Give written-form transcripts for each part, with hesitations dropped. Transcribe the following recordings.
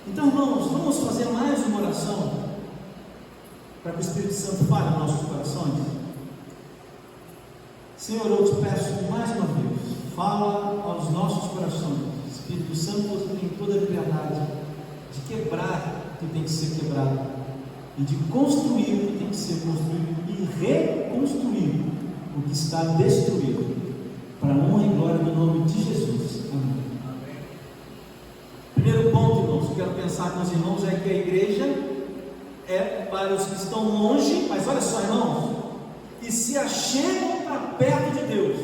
Então, irmãos, vamos fazer mais uma oração para que o Espírito Santo fale nos nossos corações. Senhor, eu te peço mais uma vez, fala aos nossos corações. Espírito Santo, você tem toda a liberdade de quebrar o que tem que ser quebrado e de construir o que tem que ser construído e reconstruir o que está destruído, para a honra e glória do nome de Jesus. Amém. Primeiro ponto, irmãos, que quero pensar com os irmãos é que a igreja é para os que estão longe, mas olha só, irmãos, e se achegam para perto de Deus.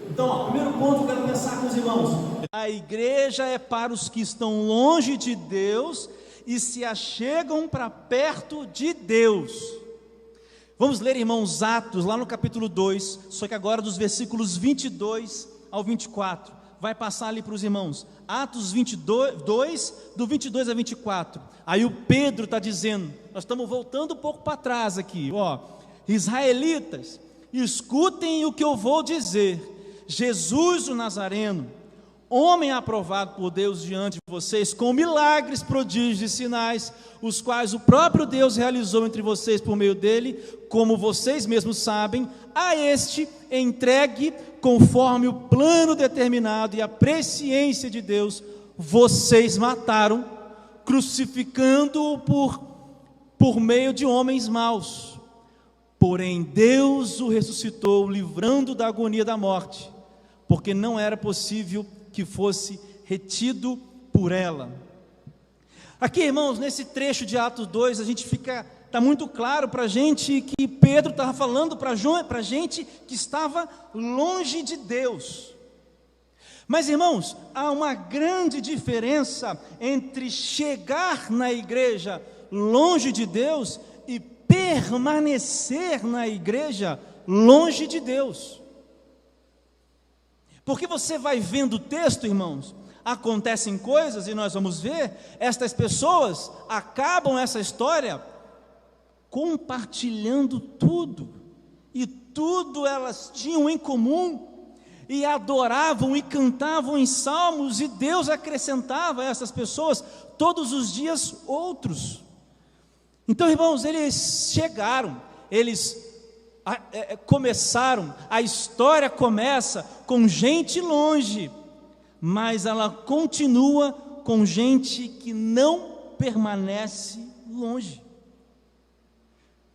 Então, ó, primeiro ponto que eu quero pensar com os irmãos: a igreja é para os que estão longe de Deus e se achegam para perto de Deus. Vamos ler, irmãos, Atos, lá no capítulo 2, só que agora dos versículos 22 ao 24, vai passar ali para os irmãos, Atos 22, do 22 a 24, aí o Pedro está dizendo, nós estamos voltando um pouco para trás aqui, ó, israelitas, escutem o que eu vou dizer, Jesus o Nazareno, homem aprovado por Deus diante de vocês, com milagres, prodígios e sinais, os quais o próprio Deus realizou entre vocês por meio dele, como vocês mesmos sabem, a este entregue, conforme o plano determinado e a presciência de Deus, vocês mataram, crucificando-o por meio de homens maus. Porém Deus o ressuscitou, livrando da agonia da morte, porque não era possível que fosse retido por ela. Aqui, irmãos, nesse trecho de Atos 2, está muito claro para a gente que Pedro estava falando para a gente que estava longe de Deus. Mas, irmãos, há uma grande diferença entre chegar na igreja longe de Deus e permanecer na igreja longe de Deus. Porque você vai vendo o texto, irmãos, acontecem coisas e nós vamos ver, estas pessoas acabam essa história compartilhando tudo, e tudo elas tinham em comum, e adoravam e cantavam em salmos, e Deus acrescentava a essas pessoas todos os dias outros. Então, irmãos, eles chegaram, eles começaram, a história começa com gente longe, mas ela continua com gente que não permanece longe.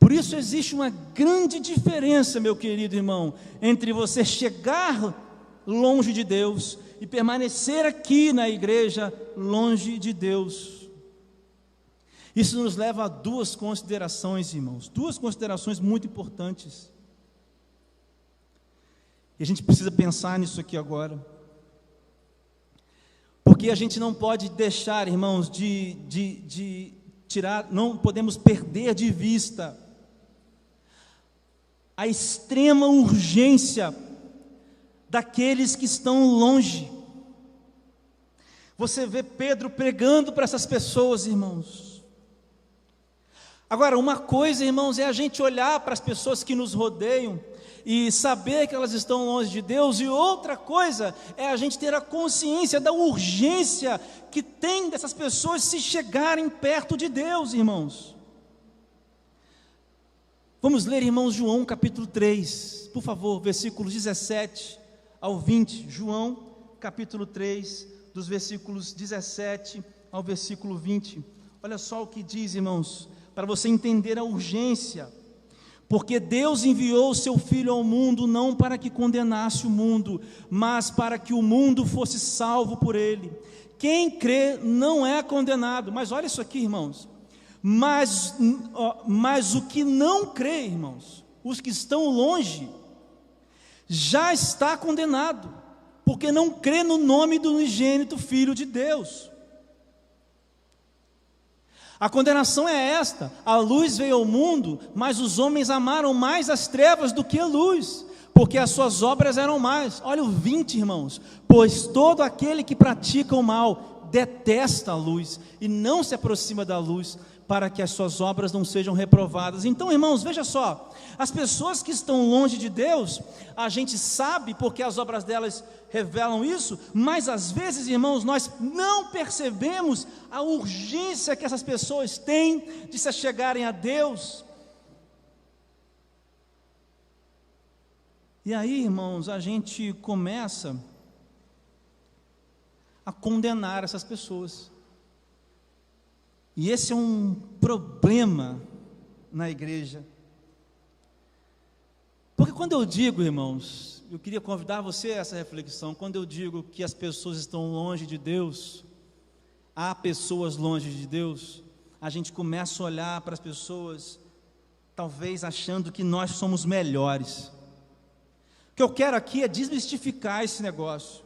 Por isso existe uma grande diferença, meu querido irmão, entre você chegar longe de Deus e permanecer aqui na igreja longe de Deus. Isso nos leva a duas considerações, irmãos, duas considerações muito importantes. E a gente precisa pensar nisso aqui agora. Porque a gente não pode deixar, irmãos, de tirar, não podemos perder de vista a extrema urgência daqueles que estão longe. Você vê Pedro pregando para essas pessoas, irmãos. Agora, uma coisa, irmãos, é a gente olhar para as pessoas que nos rodeiam e saber que elas estão longe de Deus, e outra coisa é a gente ter a consciência da urgência que tem dessas pessoas se chegarem perto de Deus, irmãos. Vamos ler, irmãos, João capítulo 3, por favor, versículos 17 ao 20, João capítulo 3, dos versículos 17 ao versículo 20, olha só o que diz, irmãos, para você entender a urgência. Porque Deus enviou o seu Filho ao mundo, não para que condenasse o mundo, mas para que o mundo fosse salvo por ele. Quem crê não é condenado. Mas olha isso aqui, irmãos. Mas o que não crê, irmãos, os que estão longe, já está condenado, porque não crê no nome do unigênito Filho de Deus. A condenação é esta: a luz veio ao mundo, mas os homens amaram mais as trevas do que a luz, porque as suas obras eram más. Olha o 20, irmãos: pois todo aquele que pratica o mal detesta a luz e não se aproxima da luz, para que as suas obras não sejam reprovadas. Então, irmãos, veja só, as pessoas que estão longe de Deus, a gente sabe porque as obras delas revelam isso, mas às vezes, irmãos, nós não percebemos a urgência que essas pessoas têm de se achegarem a Deus. E aí, irmãos, a gente começa a condenar essas pessoas. E esse é um problema na igreja. Porque quando eu digo, irmãos, eu queria convidar você a essa reflexão, quando eu digo que as pessoas estão longe de Deus, há pessoas longe de Deus, a gente começa a olhar para as pessoas, talvez achando que nós somos melhores. O que eu quero aqui é desmistificar esse negócio.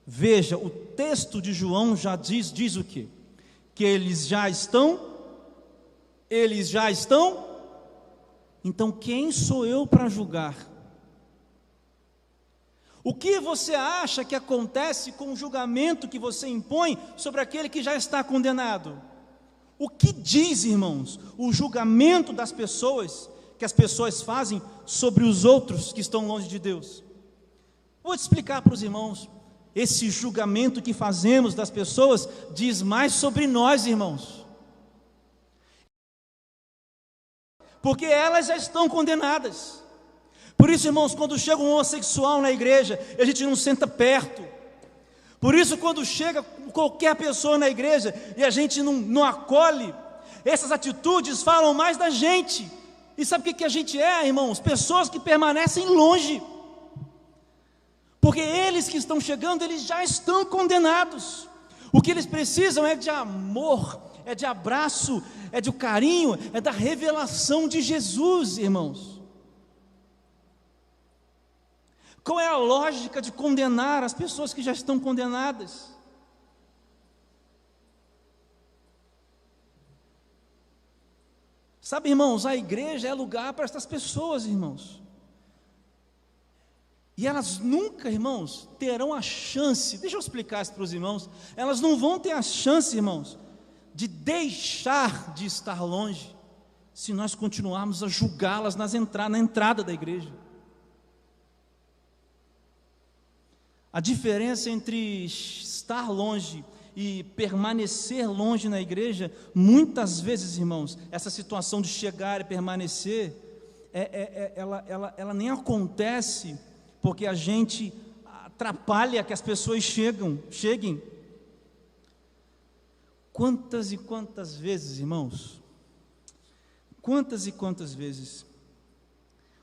Veja, o texto de João já diz o quê? Que eles já estão, então quem sou eu para julgar? O que você acha que acontece com o julgamento que você impõe sobre aquele que já está condenado? O que diz, irmãos, o julgamento das pessoas, que as pessoas fazem sobre os outros que estão longe de Deus? Vou te explicar para os irmãos. Esse julgamento que fazemos das pessoas diz mais sobre nós, irmãos, porque elas já estão condenadas. Por isso, irmãos, quando chega um homossexual na igreja, a gente não senta perto. Por isso, quando chega qualquer pessoa na igreja e a gente não acolhe, essas atitudes falam mais da gente. E sabe o que a gente é, irmãos? Pessoas que permanecem longe. Porque eles que estão chegando, eles já estão condenados. O que eles precisam é de amor, é de abraço, é de carinho, é da revelação de Jesus, irmãos. Qual é a lógica de condenar as pessoas que já estão condenadas? Sabe, irmãos, a igreja é lugar para essas pessoas, irmãos. E elas nunca, irmãos, terão a chance, deixa eu explicar isso para os irmãos, elas não vão ter a chance, irmãos, de deixar de estar longe, se nós continuarmos a julgá-las na entrada da igreja. A diferença entre estar longe e permanecer longe na igreja, muitas vezes, irmãos, essa situação de chegar e permanecer, ela nem acontece porque a gente atrapalha que as pessoas cheguem. Quantas e quantas vezes, irmãos? Quantas e quantas vezes?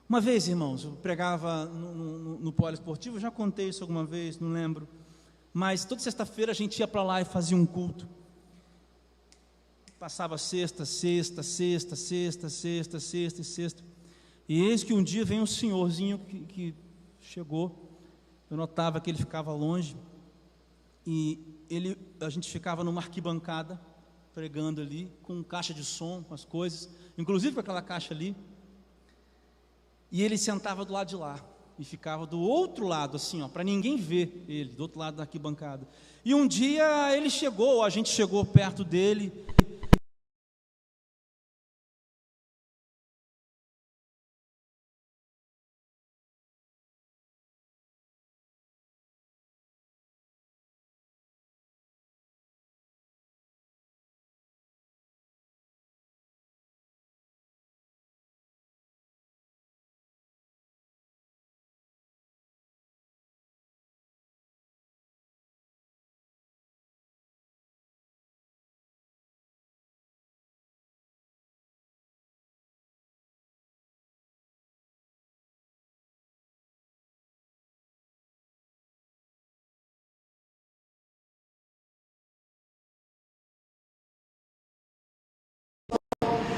Uma vez, irmãos, eu pregava no poliesportivo, já contei isso alguma vez, não lembro. Mas toda sexta-feira a gente ia para lá e fazia um culto. Passava sexta. E eis que um dia vem um senhorzinho que chegou. Eu notava que ele ficava longe. E a gente ficava numa arquibancada, pregando ali, com caixa de som, com as coisas, inclusive com aquela caixa ali. E ele sentava do lado de lá. E ficava do outro lado, assim, para ninguém ver ele, do outro lado da arquibancada. E um dia ele chegou, a gente chegou perto dele.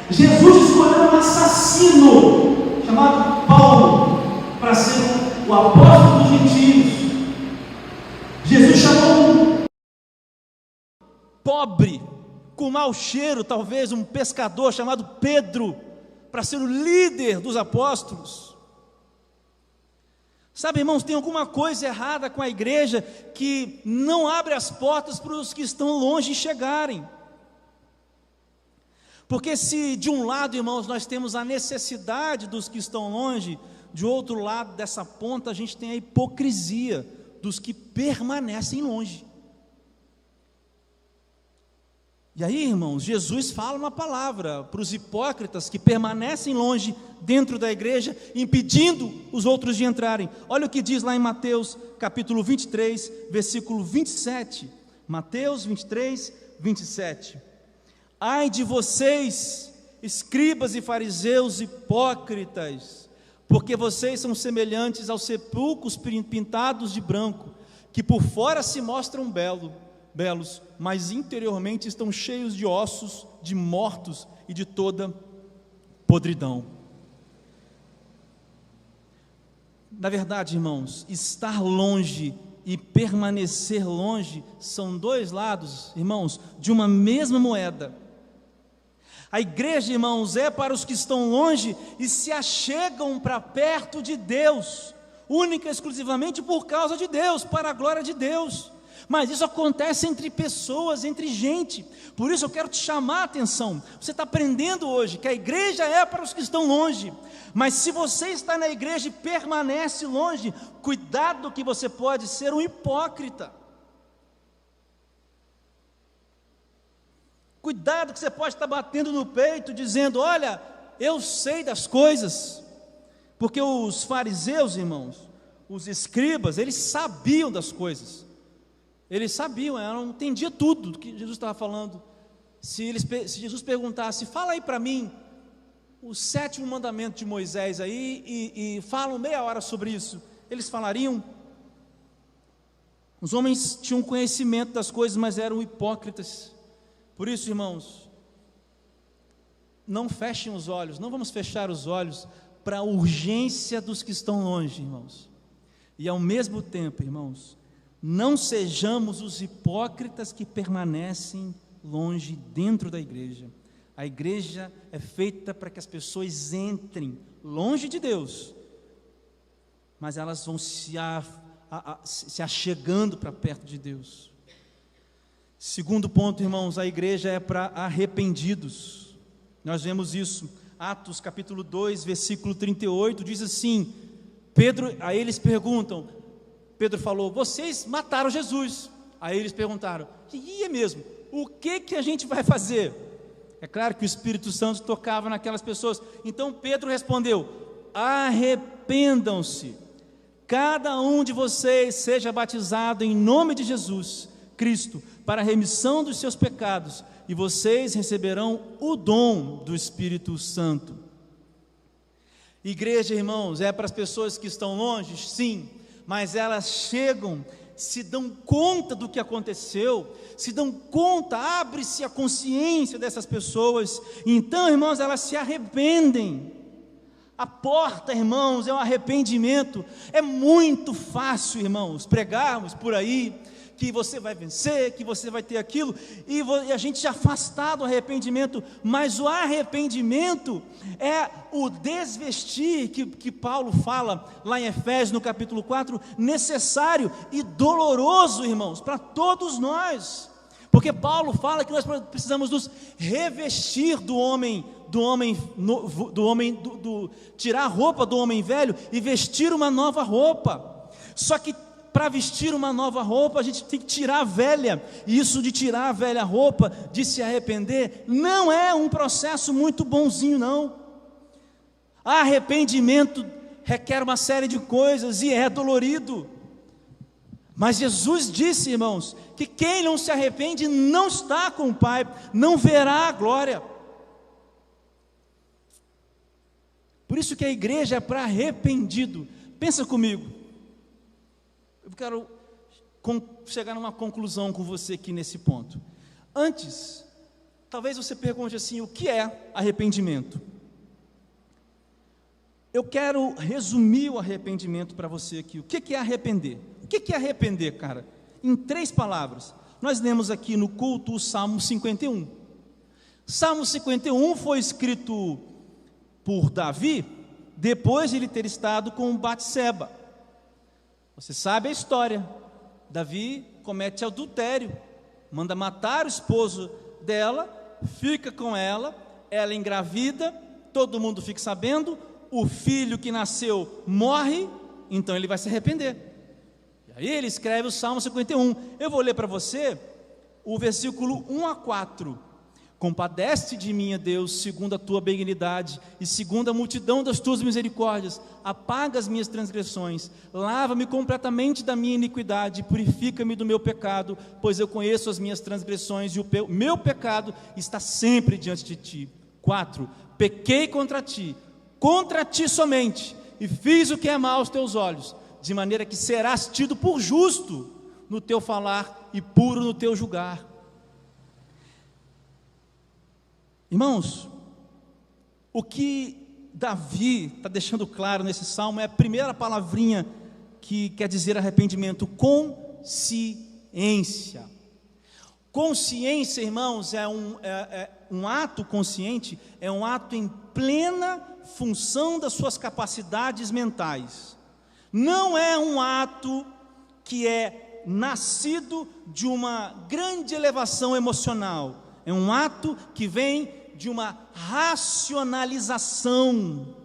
Jesus escolheu um assassino chamado Paulo para ser o apóstolo dos gentios. Jesus chamou um pobre, com mau cheiro, talvez um pescador chamado Pedro, para ser o líder dos apóstolos. Sabe, irmãos, tem alguma coisa errada com a igreja que não abre as portas para os que estão longe chegarem. Porque se de um lado, irmãos, nós temos a necessidade dos que estão longe, de outro lado dessa ponta a gente tem a hipocrisia dos que permanecem longe. E aí, irmãos, Jesus fala uma palavra para os hipócritas que permanecem longe dentro da igreja, impedindo os outros de entrarem. Olha o que diz lá em Mateus capítulo 23, versículo 27. Mateus 23, 27. Ai de vocês, escribas e fariseus hipócritas, porque vocês são semelhantes aos sepulcros pintados de branco, que por fora se mostram belos, mas interiormente estão cheios de ossos, de mortos e de toda podridão. Na verdade, irmãos, estar longe e permanecer longe são dois lados, irmãos, de uma mesma moeda. A igreja, irmãos, é para os que estão longe e se achegam para perto de Deus, única e exclusivamente por causa de Deus, para a glória de Deus. Mas isso acontece entre pessoas, entre gente. Por isso eu quero te chamar a atenção. Você está aprendendo hoje que a igreja é para os que estão longe. Mas se você está na igreja e permanece longe, cuidado que você pode ser um hipócrita. Cuidado que você pode estar batendo no peito, dizendo, olha, eu sei das coisas. Porque os fariseus, irmãos, os escribas, eles sabiam das coisas. Eles sabiam, não entendia tudo do que Jesus estava falando. Se Jesus perguntasse, fala aí para mim o 7º mandamento de Moisés aí e falam meia hora sobre isso, eles falariam? Os homens tinham conhecimento das coisas, mas eram hipócritas. Por isso, irmãos, não fechem os olhos, não vamos fechar os olhos para a urgência dos que estão longe, irmãos. E ao mesmo tempo, irmãos, não sejamos os hipócritas que permanecem longe dentro da igreja. A igreja é feita para que as pessoas entrem longe de Deus, mas elas vão se achegando para perto de Deus. Segundo ponto, irmãos, a igreja é para arrependidos. Nós vemos isso, Atos capítulo 2, versículo 38, diz assim, aí eles perguntam, Pedro falou, vocês mataram Jesus. Aí eles perguntaram, e é mesmo, o que a gente vai fazer? É claro que o Espírito Santo tocava naquelas pessoas. Então Pedro respondeu, arrependam-se, cada um de vocês seja batizado em nome de Jesus Cristo, para a remissão dos seus pecados, e vocês receberão o dom do Espírito Santo. Igreja, irmãos, é para as pessoas que estão longe? Sim, mas elas chegam, se dão conta do que aconteceu, se dão conta, abre-se a consciência dessas pessoas, então, irmãos, elas se arrependem. A porta, irmãos, é um arrependimento. É muito fácil, irmãos, pregarmos por aí que você vai vencer, que você vai ter aquilo, e a gente se afastar do arrependimento, mas o arrependimento é o desvestir, que Paulo fala lá em Efésios no capítulo 4, necessário e doloroso, irmãos, para todos nós, porque Paulo fala que nós precisamos nos revestir tirar a roupa do homem velho e vestir uma nova roupa. Só que para vestir uma nova roupa, a gente tem que tirar a velha, e isso de tirar a velha roupa, de se arrepender, não é um processo muito bonzinho, não. Arrependimento requer uma série de coisas, e é dolorido, mas Jesus disse, irmãos, que quem não se arrepende, não está com o Pai, não verá a glória. Por isso que a igreja é para arrependido. Pensa comigo, eu quero chegar numa conclusão com você aqui nesse ponto. Antes, talvez você pergunte assim, o que é arrependimento? Eu quero resumir o arrependimento para você aqui. O que é arrepender? O que é arrepender, cara? Em 3 palavras. Nós lemos aqui no culto o Salmo 51. Salmo 51 foi escrito por Davi, depois de ele ter estado com Batseba. Você sabe a história. Davi comete adultério, manda matar o esposo dela, fica com ela engravida, todo mundo fica sabendo, o filho que nasceu morre, então ele vai se arrepender. E aí ele escreve o Salmo 51. Eu vou ler para você o versículo 1 a 4. Compadece-te de mim, ó Deus, segundo a tua benignidade e segundo a multidão das tuas misericórdias. Apaga as minhas transgressões, lava-me completamente da minha iniquidade, purifica-me do meu pecado, pois eu conheço as minhas transgressões e o meu pecado está sempre diante de ti. 4. Pequei contra ti somente, e fiz o que é mal aos teus olhos, de maneira que serás tido por justo no teu falar e puro no teu julgar. Irmãos, o que Davi está deixando claro nesse salmo é a primeira palavrinha que quer dizer arrependimento: consciência. Consciência, irmãos, é um ato consciente, é um ato em plena função das suas capacidades mentais. Não é um ato que é nascido de uma grande elevação emocional. É um ato que vem de uma racionalização,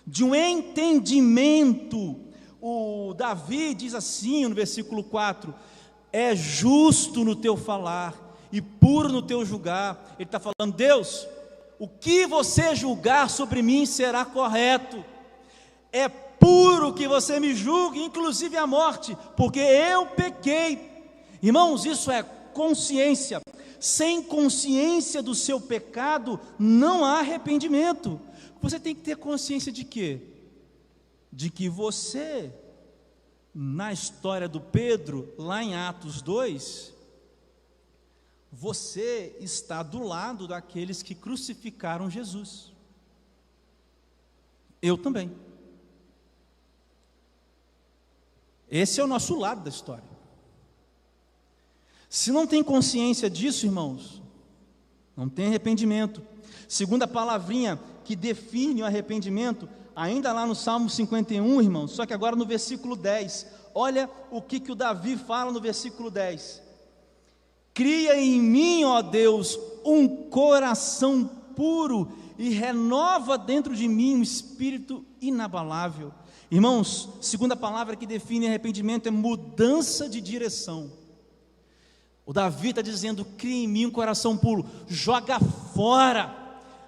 de um entendimento. O Davi diz assim no versículo 4: é justo no teu falar e puro no teu julgar. Ele está falando: Deus, o que você julgar sobre mim será correto, é puro que você me julgue, inclusive a morte, porque eu pequei. Irmãos, isso é consciência. Sem consciência do seu pecado, não há arrependimento. Você tem que ter consciência de quê? De que você, na história do Pedro, lá em Atos 2, você está do lado daqueles que crucificaram Jesus. Eu também. Esse é o nosso lado da história. Se não tem consciência disso, irmãos, não tem arrependimento. Segunda palavrinha que define o arrependimento, ainda lá no Salmo 51, irmãos, só que agora no versículo 10, olha o que o Davi fala no versículo 10: cria em mim, ó Deus, um coração puro e renova dentro de mim um espírito inabalável. Irmãos, segunda palavra que define arrependimento é mudança de direção. O Davi está dizendo: cria em mim um coração puro, joga fora,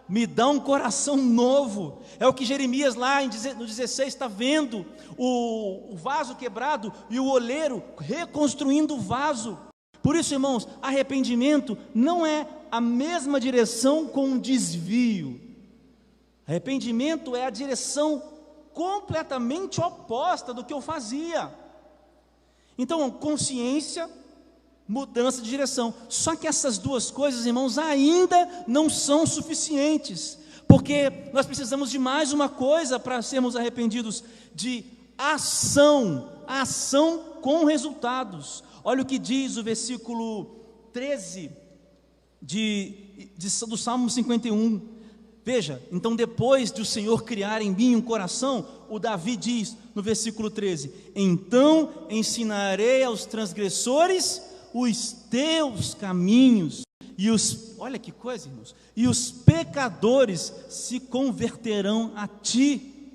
me dá um coração novo. É o que Jeremias lá no 16 está vendo, o vaso quebrado e o oleiro reconstruindo o vaso. Por isso, irmãos, arrependimento não é a mesma direção com um desvio. Arrependimento é a direção completamente oposta do que eu fazia. Então, consciência, mudança de direção. Só que essas duas coisas, irmãos, ainda não são suficientes, porque nós precisamos de mais uma coisa para sermos arrependidos: de ação com resultados. Olha o que diz o versículo 13 do Salmo 51. Veja, então depois de o Senhor criar em mim um coração, o Davi diz no versículo 13: então ensinarei aos transgressores os teus caminhos, olha que coisa, irmãos, e os pecadores se converterão a ti.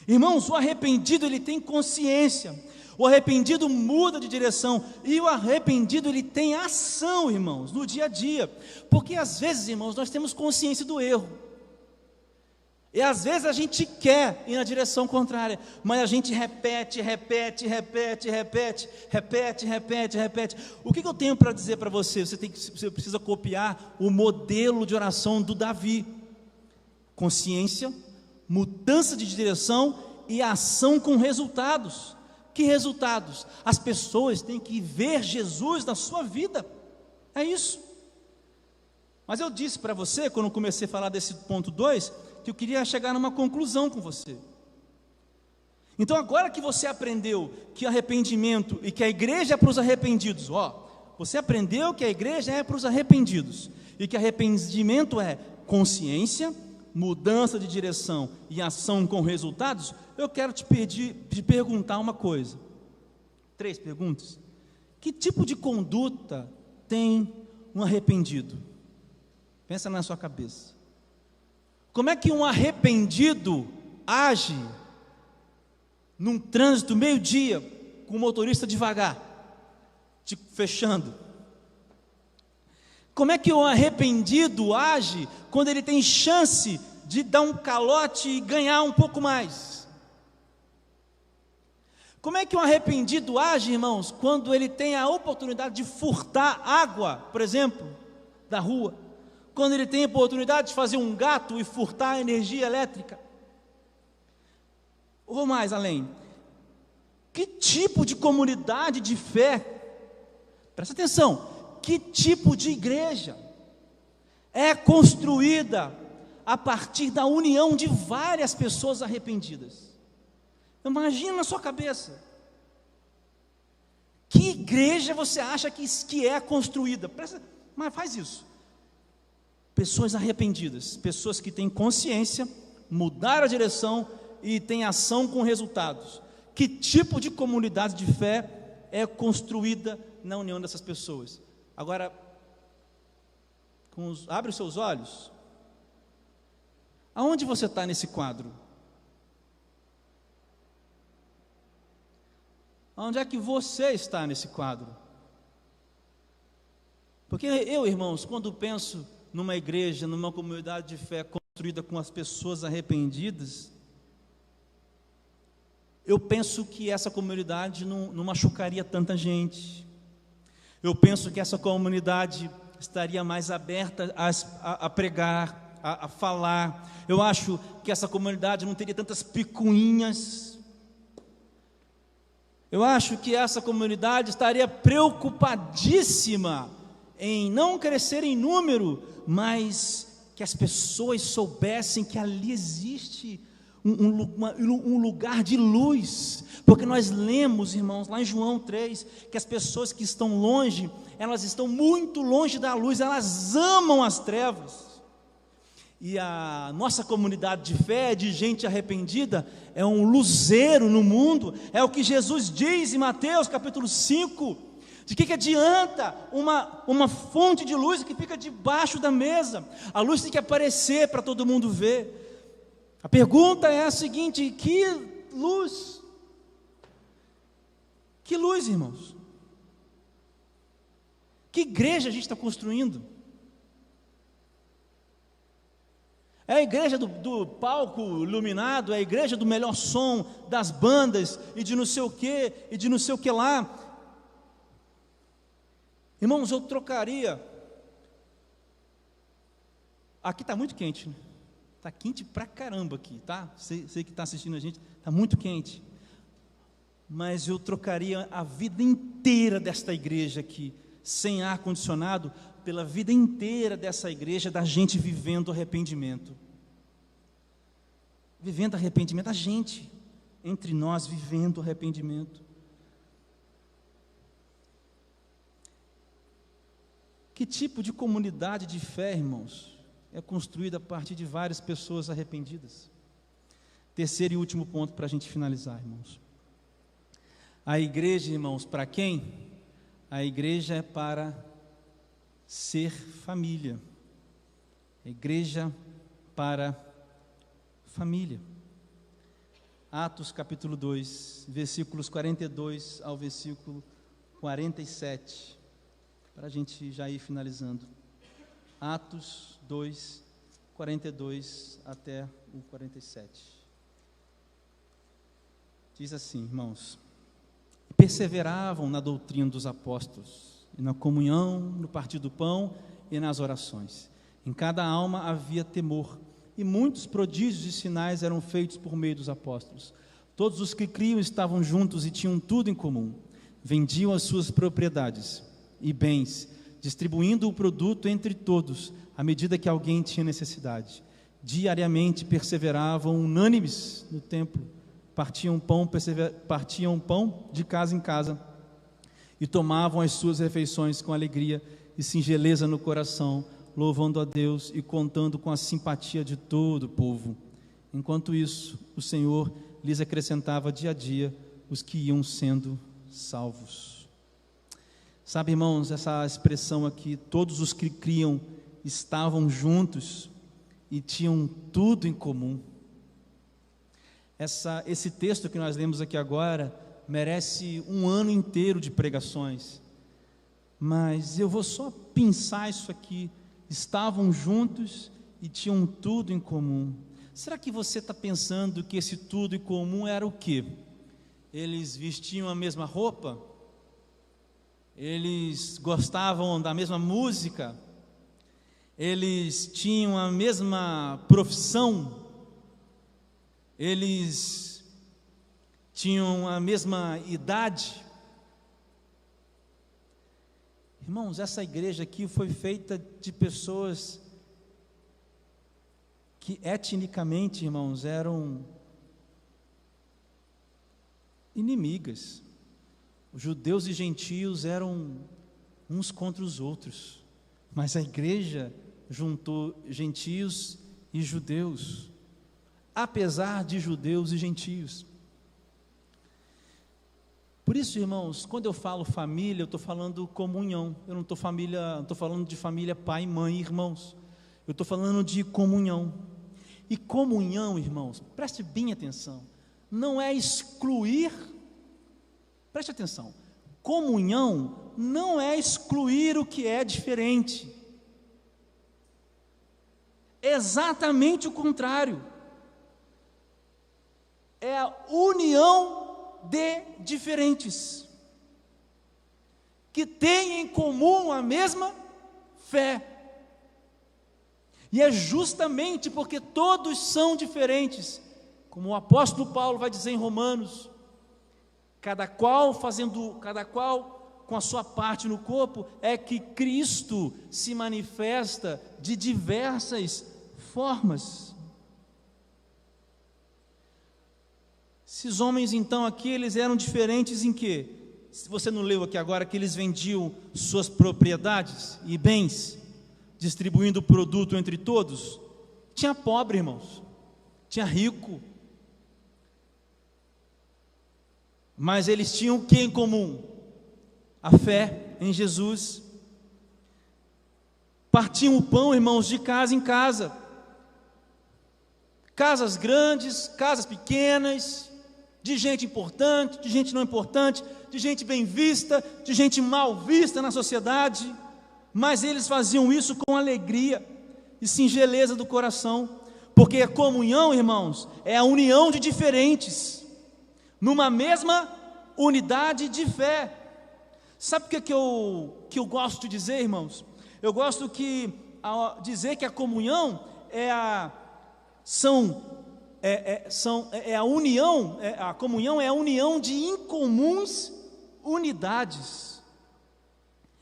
Irmãos, o arrependido, ele tem consciência, o arrependido muda de direção, e o arrependido, ele tem ação, irmãos, no dia a dia, porque às vezes, irmãos, nós temos consciência do erro, e às vezes a gente quer ir na direção contrária, mas a gente repete. O que eu tenho para dizer para você? Você precisa copiar o modelo de oração do Davi: consciência, mudança de direção e ação com resultados. Que resultados? As pessoas têm que ver Jesus na sua vida, é isso. Mas eu disse para você, quando comecei a falar desse ponto 2, que eu queria chegar numa conclusão com você. Então, agora que você aprendeu que arrependimento e que a igreja é para os arrependidos, você aprendeu que a igreja é para os arrependidos, e que arrependimento é consciência, mudança de direção e ação com resultados. Eu quero te perguntar uma coisa: 3 perguntas. Que tipo de conduta tem um arrependido? Pensa na sua cabeça. Como é que um arrependido age num trânsito meio-dia, com o motorista devagar, fechando? Como é que um arrependido age quando ele tem chance de dar um calote e ganhar um pouco mais? Como é que um arrependido age, irmãos, quando ele tem a oportunidade de furtar água, por exemplo, da rua? Quando ele tem a oportunidade de fazer um gato e furtar a energia elétrica? Ou vou mais além. Que tipo de comunidade de fé, presta atenção, que tipo de igreja é construída a partir da união de várias pessoas arrependidas? Imagina na sua cabeça. Que igreja você acha que é construída? Mas faz isso. Pessoas arrependidas, pessoas que têm consciência, mudaram a direção e têm ação com resultados. Que tipo de comunidade de fé é construída na união dessas pessoas? Agora, abre os seus olhos. Aonde você está nesse quadro? Onde é que você está nesse quadro? Porque eu, irmãos, quando penso numa igreja, numa comunidade de fé construída com as pessoas arrependidas, eu penso que essa comunidade não machucaria tanta gente. Eu penso que essa comunidade estaria mais aberta a pregar, a falar. Eu acho que essa comunidade não teria tantas picuinhas. Eu acho que essa comunidade estaria preocupadíssima em não crescer em número, mas que as pessoas soubessem que ali existe um lugar de luz, porque nós lemos, irmãos, lá em João 3, que as pessoas que estão longe, elas estão muito longe da luz, elas amam as trevas. E a nossa comunidade de fé, de gente arrependida, é um luzeiro no mundo. É o que Jesus diz em Mateus capítulo 5. De que adianta uma fonte de luz que fica debaixo da mesa? A luz tem que aparecer para todo mundo ver. A pergunta é a seguinte: que luz? Que luz, irmãos? Que igreja a gente está construindo? É a igreja do palco iluminado, é a igreja do melhor som, das bandas, e de não sei o que, e de não sei o que lá. Irmãos, eu trocaria. Aqui está muito quente, né? Está quente pra caramba aqui, tá? Sei que está assistindo a gente, está muito quente. Mas eu trocaria a vida inteira desta igreja aqui, sem ar-condicionado, pela vida inteira dessa igreja, da gente vivendo arrependimento. Vivendo arrependimento, a gente, entre nós, vivendo arrependimento. Que tipo de comunidade de fé, irmãos, é construída a partir de várias pessoas arrependidas? Terceiro e último ponto para a gente finalizar, irmãos. A igreja, irmãos, para quem? A igreja é para ser família. A igreja para família. Atos capítulo 2, versículos 42 ao versículo 47. Para a gente já ir finalizando. Atos 2, 42 até o 47. Diz assim, irmãos: perseveravam na doutrina dos apóstolos, e na comunhão, no partir do pão e nas orações. Em cada alma havia temor, e muitos prodígios e sinais eram feitos por meio dos apóstolos. Todos os que criam estavam juntos e tinham tudo em comum. Vendiam as suas propriedades e bens, distribuindo o produto entre todos, à medida que alguém tinha necessidade. Diariamente perseveravam unânimes no templo, partiam pão de casa em casa, e tomavam as suas refeições com alegria e singeleza no coração, louvando a Deus e contando com a simpatia de todo o povo. Enquanto isso, o Senhor lhes acrescentava dia a dia os que iam sendo salvos. Sabe, irmãos, essa expressão aqui, todos os que criam estavam juntos e tinham tudo em comum. Esse texto que nós lemos aqui agora merece um ano inteiro de pregações, mas eu vou só pensar isso aqui: estavam juntos e tinham tudo em comum. Será que você está pensando que esse tudo em comum era o quê? Eles vestiam a mesma roupa? Eles gostavam da mesma música? Eles tinham a mesma profissão? Eles tinham a mesma idade? Irmãos, essa igreja aqui foi feita de pessoas que etnicamente, irmãos, eram inimigas. Os judeus e gentios eram uns contra os outros, mas a igreja juntou gentios e judeus, apesar de judeus e gentios. Por isso, irmãos, quando eu falo família, eu estou falando comunhão. Eu não estou falando de família pai, mãe e irmãos. Eu estou falando de comunhão. E comunhão, irmãos, preste bem atenção, não é excluir. Preste atenção, comunhão não é excluir o que é diferente. É exatamente o contrário. É a união de diferentes, que têm em comum a mesma fé. E é justamente porque todos são diferentes, como o apóstolo Paulo vai dizer em Romanos, cada qual com a sua parte no corpo, é que Cristo se manifesta de diversas formas. Esses homens então aqui, eles eram diferentes em quê? Se você não leu aqui agora que eles vendiam suas propriedades e bens, distribuindo o produto entre todos, tinha pobre, irmãos, tinha rico, mas eles tinham o que em comum? A fé em Jesus. Partiam o pão, irmãos, de casa em casa, casas grandes, casas pequenas, de gente importante, de gente não importante, de gente bem vista, de gente mal vista na sociedade, mas eles faziam isso com alegria e singeleza do coração, porque a comunhão, irmãos, é a união de diferentes, numa mesma unidade de fé. Sabe o que eu gosto de dizer, irmãos? Eu gosto de dizer que a comunhão a comunhão é a união de incomuns unidades.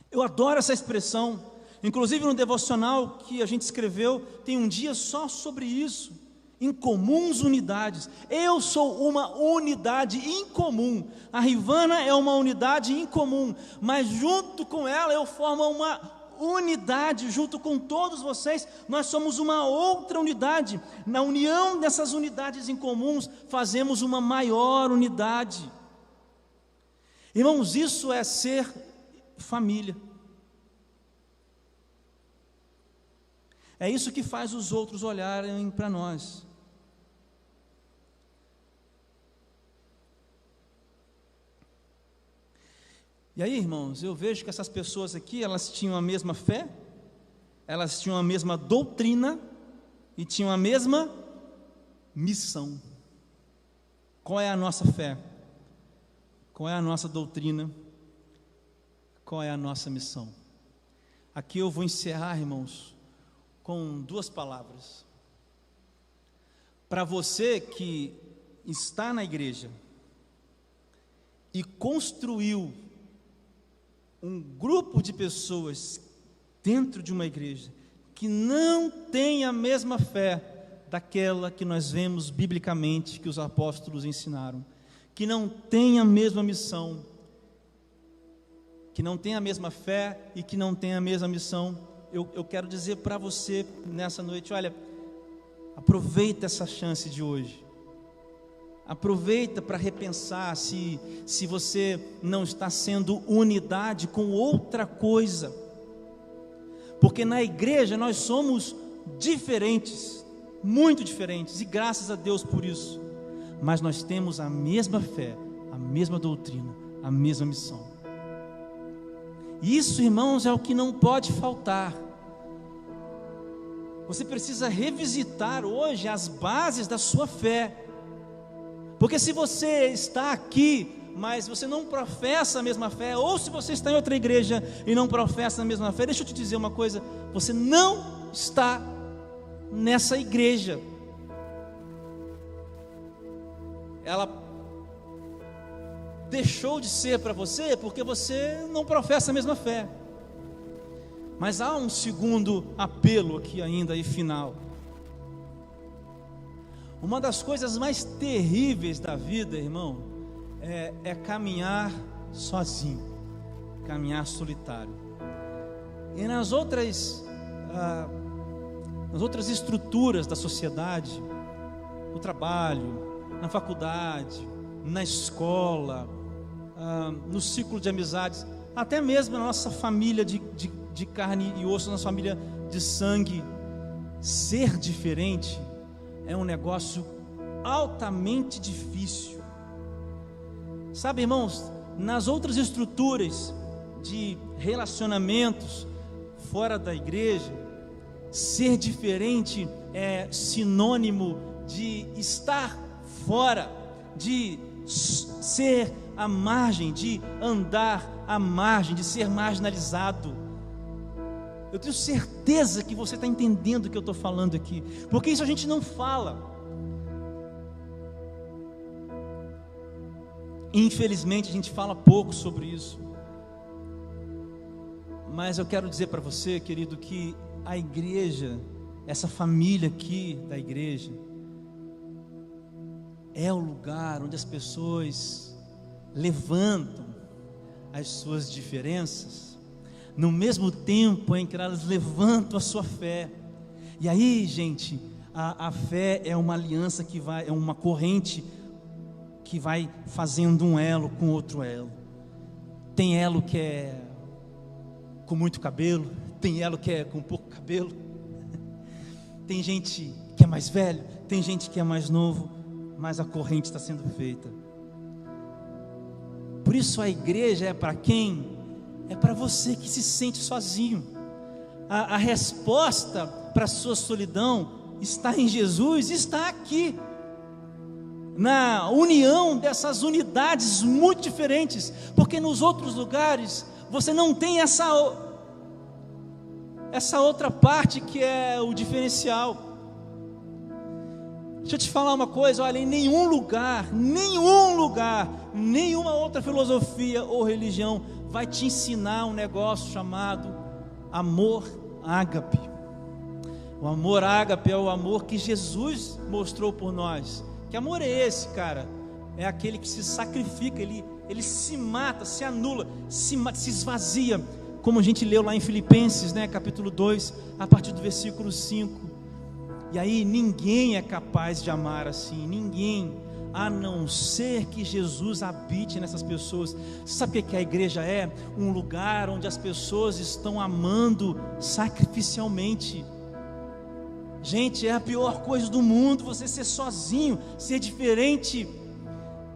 Eu adoro essa expressão. Inclusive no devocional que a gente escreveu, tem um dia só sobre isso. Incomuns unidades. Eu sou uma unidade incomum. A Rivana é uma unidade incomum, mas junto com ela eu formo uma unidade, junto com todos vocês, nós somos uma outra unidade. Na união dessas unidades incomuns, fazemos uma maior unidade. Irmãos, isso é ser família. É isso que faz os outros olharem para nós. E aí, irmãos, eu vejo que essas pessoas aqui, elas tinham a mesma fé, elas tinham a mesma doutrina e tinham a mesma missão. Qual é a nossa fé? Qual é a nossa doutrina? Qual é a nossa missão? Aqui eu vou encerrar, irmãos, com duas palavras. Para você que está na igreja e construiu um grupo de pessoas dentro de uma igreja que não tem a mesma fé daquela que nós vemos biblicamente que os apóstolos ensinaram, que não tem a mesma missão, que não tem a mesma fé e que não tem a mesma missão, eu quero dizer para você nessa noite: olha, aproveita essa chance de hoje, aproveita para repensar se você não está sendo unidade com outra coisa, porque na igreja nós somos diferentes, muito diferentes, e graças a Deus por isso, mas nós temos a mesma fé, a mesma doutrina, a mesma missão. Isso, irmãos, é o que não pode faltar. Você precisa revisitar hoje as bases da sua fé, porque se você está aqui, mas você não professa a mesma fé, ou se você está em outra igreja e não professa a mesma fé, deixa eu te dizer uma coisa: você não está nessa igreja. Ela deixou de ser para você porque você não professa a mesma fé. Mas há um segundo apelo aqui ainda e final. Uma das coisas mais terríveis da vida, irmão, é caminhar sozinho, caminhar solitário. E nas outras estruturas da sociedade, no trabalho, na faculdade, na escola, no ciclo de amizades, até mesmo na nossa família de carne e osso, nossa família de sangue, ser diferente é um negócio altamente difícil. Sabe, irmãos, nas outras estruturas de relacionamentos fora da igreja, ser diferente é sinônimo de estar fora, de ser à margem, de andar à margem, de ser marginalizado. Eu tenho certeza que você está entendendo o que eu estou falando aqui, porque isso a gente não fala. Infelizmente a gente fala pouco sobre isso. Mas eu quero dizer para você, querido, que a igreja, essa família aqui da igreja, é o lugar onde as pessoas levantam as suas diferenças, no mesmo tempo em que elas levantam a sua fé. E aí, gente, a fé é uma aliança que vai, é uma corrente que vai fazendo um elo com outro elo. Tem elo que é com muito cabelo, tem elo que é com pouco cabelo, tem gente que é mais velho, tem gente que é mais novo, mas a corrente está sendo feita. Por isso a igreja é para quem? É para você que se sente sozinho. A resposta para a sua solidão está em Jesus, está aqui, na união dessas unidades muito diferentes, porque nos outros lugares você não tem essa outra parte que é o diferencial. Deixa eu te falar uma coisa, olha, em nenhum lugar, nenhuma outra filosofia ou religião vai te ensinar um negócio chamado amor ágape. O amor ágape é o amor que Jesus mostrou por nós. Que amor é esse, cara? É aquele que se sacrifica, ele se mata, se anula, se esvazia, como a gente leu lá em Filipenses, né, capítulo 2, a partir do versículo 5. E aí ninguém é capaz de amar assim, ninguém, a não ser que Jesus habite nessas pessoas. Sabe o que a igreja é? Um lugar onde as pessoas estão amando sacrificialmente. Gente, é a pior coisa do mundo, você ser sozinho, ser diferente.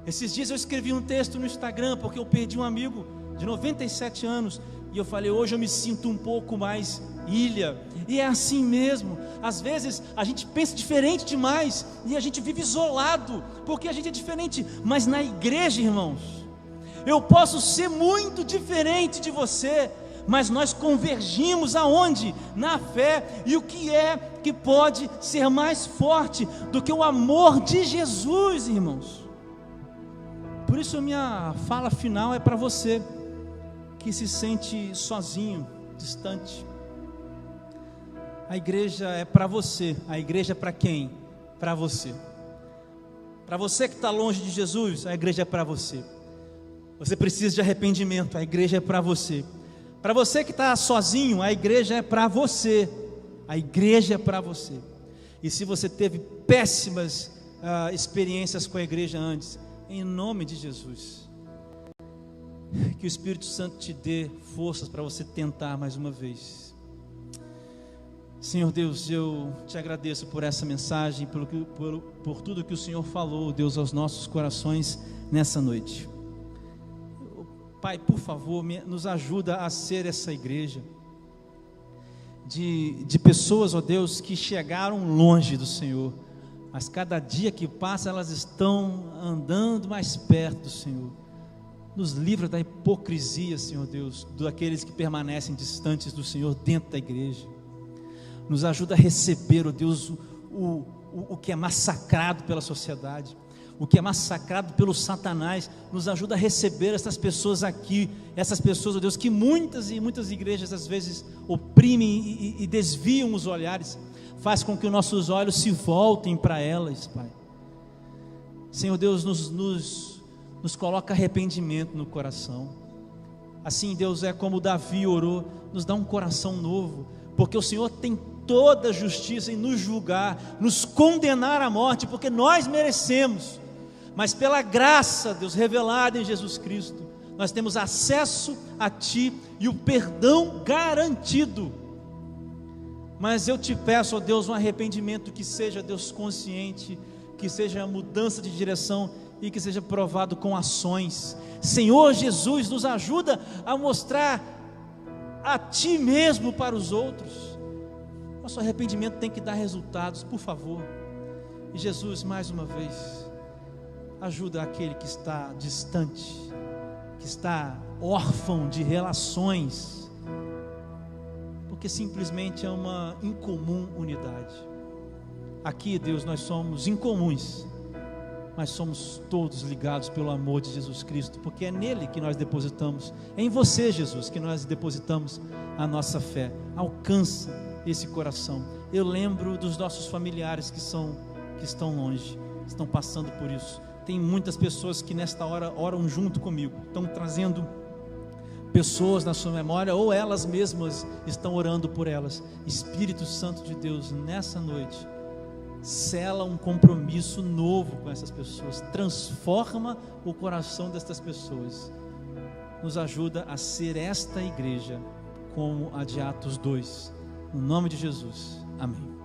Esses dias eu escrevi um texto no Instagram, porque eu perdi um amigo de 97 anos, e eu falei, hoje eu me sinto um pouco mais ilha, e é assim mesmo. Às vezes a gente pensa diferente demais, e a gente vive isolado, porque a gente é diferente. Mas na igreja, irmãos, eu posso ser muito diferente de você, mas nós convergimos aonde? Na fé. E o que é que pode ser mais forte do que o amor de Jesus, irmãos? Por isso a minha fala final é para você que se sente sozinho, distante. A igreja é para você. A igreja é para quem? Para você. Para você que está longe de Jesus, a igreja é para você. Você precisa de arrependimento, a igreja é para você. Para você que está sozinho, a igreja é para você. A igreja é para você. E se você teve péssimas experiências com a igreja antes. Em nome de Jesus, que o Espírito Santo te dê forças para você tentar mais uma vez. Senhor Deus, eu te agradeço por essa mensagem, por tudo que o Senhor falou, Deus, aos nossos corações nessa noite. Pai, por favor, nos ajuda a ser essa igreja de pessoas, ó Deus, que chegaram longe do Senhor, mas cada dia que passa elas estão andando mais perto do Senhor. Nos livra da hipocrisia, Senhor Deus, daqueles que permanecem distantes do Senhor dentro da igreja. Nos ajuda a receber, ó Deus, o que é massacrado pela sociedade, o que é massacrado pelo Satanás. Nos ajuda a receber essas pessoas aqui, essas pessoas, ó Deus, que muitas e muitas igrejas às vezes oprimem e desviam os olhares. Faz com que os nossos olhos se voltem para elas, Pai. Senhor Deus, nos coloca arrependimento no coração. Assim, Deus, é como Davi orou, nos dá um coração novo, porque o Senhor tem toda a justiça em nos julgar, nos condenar à morte, porque nós merecemos, mas pela graça, Deus, revelada em Jesus Cristo, nós temos acesso a Ti e o perdão garantido. Mas eu te peço, ó Deus, um arrependimento que seja, Deus, consciente, que seja mudança de direção e que seja provado com ações. Senhor Jesus, nos ajuda a mostrar a Ti mesmo para os outros. Nosso arrependimento tem que dar resultados, por favor. E Jesus, mais uma vez, ajuda aquele que está distante, que está órfão de relações, porque simplesmente é uma incomum unidade. Aqui, Deus, nós somos incomuns, mas somos todos ligados pelo amor de Jesus Cristo, porque é nele que nós depositamos, é em você, Jesus, que nós depositamos a nossa fé. Alcança esse coração. Eu lembro dos nossos familiares que estão longe, estão passando por isso. Tem muitas pessoas que nesta hora oram junto comigo, estão trazendo pessoas na sua memória, ou elas mesmas estão orando por elas. Espírito Santo de Deus, nessa noite, sela um compromisso novo com essas pessoas, transforma o coração destas pessoas, nos ajuda a ser esta igreja como a de Atos 2, no nome de Jesus, amém.